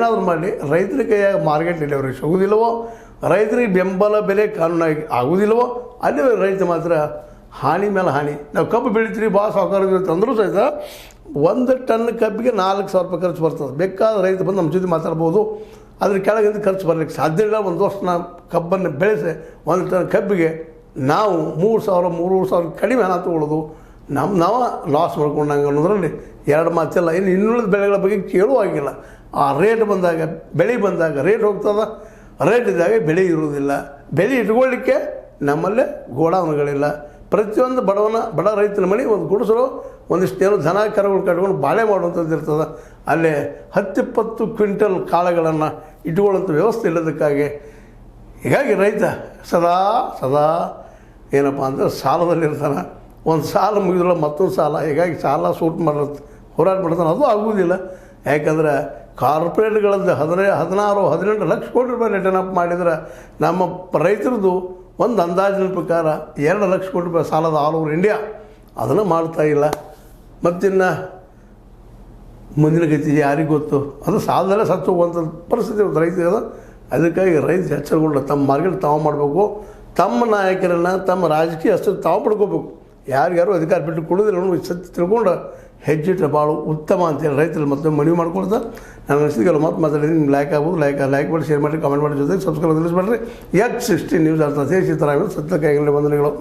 ಏನಾದರೂ ಮಾಡಲಿ ರೈತರ ಕೈಯಾಗ ಮಾರ್ಕೆಟ್ ಡೆಲಿವರಿ ಸಿಗೋದಿಲ್ಲವೋ, ರೈತರಿಗೆ ಬೆಂಬಲ ಬೆಲೆ ಕಾನೂನಾಗಿ ಆಗೋದಿಲ್ಲವೋ ಅಲ್ಲಿ ರೈತ ಮಾತ್ರ ಹಾನಿ ಮೇಲೆ ಹಾನಿ. ನಾವು ಕಬ್ಬು ಬೆಳಿತೀವಿ ಭಾಳ ಸಾಕಾರ ತಂದರೂ ಸಹಿತ 1 ಟನ್ ಕಬ್ಬಿಗೆ 4,000 ರೂಪಾಯಿ ಖರ್ಚು ಬರ್ತದೆ. ಬೇಕಾದ ರೈತ ಬಂದು ನಮ್ಮ ಜೊತೆ ಮಾತಾಡ್ಬೋದು. ಅದ್ರ ಕೆಳಗಿಂದ ಖರ್ಚು ಬರಲಿಕ್ಕೆ ಸಾಧ್ಯ ಇಲ್ಲ. ಒಂದು ವರ್ಷ ನಾವು ಕಬ್ಬನ್ನು ಬೆಳೆಸಿ 1 ಟನ್ ಕಬ್ಬಿಗೆ ನಾವು 3,000 ಕಡಿಮೆ ಹಣ ತೊಗೊಳ್ಳೋದು, ನಾವು ಲಾಸ್ ಮಾಡ್ಕೊಂಡಂಗೆ ಅನ್ನೋದ್ರಲ್ಲಿ ಎರಡು ಮಾತಿಲ್ಲ. ಇನ್ನು ಇನ್ನುಳಿದ ಬೆಳೆಗಳ ಬಗ್ಗೆ ಕೇಳುವಾಗಿಲ್ಲ. ಆ ರೇಟ್ ಬಂದಾಗ, ಬೆಳೆ ಬಂದಾಗ ರೇಟ್ ಹೋಗ್ತದೆ, ರೇಟ್ ಇದ್ದಾಗ ಬೆಳೆ ಇರುವುದಿಲ್ಲ. ಬೆಳೆ ಇಟ್ಕೊಳ್ಳಿಕ್ಕೆ ನಮ್ಮಲ್ಲೇ ಗೋಡಾವಣೆಗಳಿಲ್ಲ. ಪ್ರತಿಯೊಂದು ಬಡ ರೈತನ ಮನೆ ಒಂದು ಗುಡಿಸಲು ಒಂದಿಷ್ಟೇನು ದನ ಕರುಗಳು ಕಟ್ಕೊಂಡು ಬಾಳೆ ಮಾಡುವಂಥದ್ದು ಇರ್ತದೆ. ಅಲ್ಲೇ 10-20 ಕ್ವಿಂಟಲ್ ಕಾಳುಗಳನ್ನು ಇಟ್ಕೊಳ್ಳೋಂಥ ವ್ಯವಸ್ಥೆ ಇಲ್ಲದಕ್ಕಾಗಿ ಹೀಗಾಗಿ ರೈತ ಸದಾ ಏನಪ್ಪ ಅಂದರೆ ಸಾಲದಲ್ಲಿರ್ತಾನೆ. ಒಂದು ಸಾಲ ಮುಗಿದ್ರಲ್ಲ ಮತ್ತೊಂದು ಸಾಲ, ಹೀಗಾಗಿ ಸಾಲ ಸೂಟ್ ಹೋರಾಟ ಮಾಡ್ತಾನೆ. ಅದು ಆಗುವುದಿಲ್ಲ. ಯಾಕಂದರೆ ಕಾರ್ಪೊರೇಟ್ಗಳದ್ದು 16-18 ಲಕ್ಷ ಕೋಟಿ ರೂಪಾಯಿ ರಿಟರ್ನ್ ಅಪ್ ಮಾಡಿದ್ರೆ ನಮ್ಮ ರೈತರದ್ದು ಒಂದು ಅಂದಾಜಿನ ಪ್ರಕಾರ 2 ಲಕ್ಷ ಕೋಟಿ ರೂಪಾಯಿ ಸಾಲದ ಆಲ್ ಓವರ್ ಇಂಡಿಯಾ. ಅದನ್ನು ಮಾಡ್ತಾಯಿಲ್ಲ. ಮತ್ತಿನ್ನು ಮುಂದಿನ ಗತಿ ಯಾರಿಗೆ ಗೊತ್ತು? ಅದು ಸಾಲದಲ್ಲೇ ಸತ್ತು ಹೋಗುವಂಥ ಪರಿಸ್ಥಿತಿ ರೈತರದ. ಅದಕ್ಕಾಗಿ ರೈತ ಎಚ್ಚರಗೊಂಡು ತಮ್ಮ ಮಾರ್ಕೆಟ್ ತಾವು ಮಾಡಬೇಕು. ತಮ್ಮ ನಾಯಕರನ್ನು, ತಮ್ಮ ರಾಜಕೀಯ ಅಷ್ಟು ತಾವು ಪಡ್ಕೋಬೇಕು. ಯಾರಿಗಾರು ಅಧಿಕಾರ ಬಿಟ್ಟು ಕೊಡೋದಿಲ್ಲ ಅನ್ನೋ ಸತ್ಯ ತಿಳ್ಕೊಂಡು ಹೆಜ್ಜಿಟ್ರೆ ಭಾಳ ಉತ್ತಮ ಅಂತೇಳಿ ರೈತರಲ್ಲಿ ಮತ್ತೊಮ್ಮೆ ಮನವಿ ಮಾಡ್ಕೊಳ್ತಾ ನಾನು ಅನಿಸಿದೆಲ್ಲ ಮಾತಾಡಿದ್ದೀನಿ. ನಿಮ್ಗೆ ಲೈಕ್ ಆಗ್ಬೋದು, ಲೈಕ್ ಮಾಡಿ, ಶೇರ್ ಮಾಡಿ, ಕಾಮೆಂಟ್ ಮಾಡಿ, ಜೊತೆಗೆ ಸಬ್ಸ್ಕ್ರೈಬ್ ತಿಳಿಸ್ಬೇಡ್ರಿ. X16 ನ್ಯೂಸ್ ಅರ್ಥ ಸೀತಾರಾಮ ಸತ್ಯ ಕೈಗಳಲ್ಲಿ ವಂದನೆಗಳು.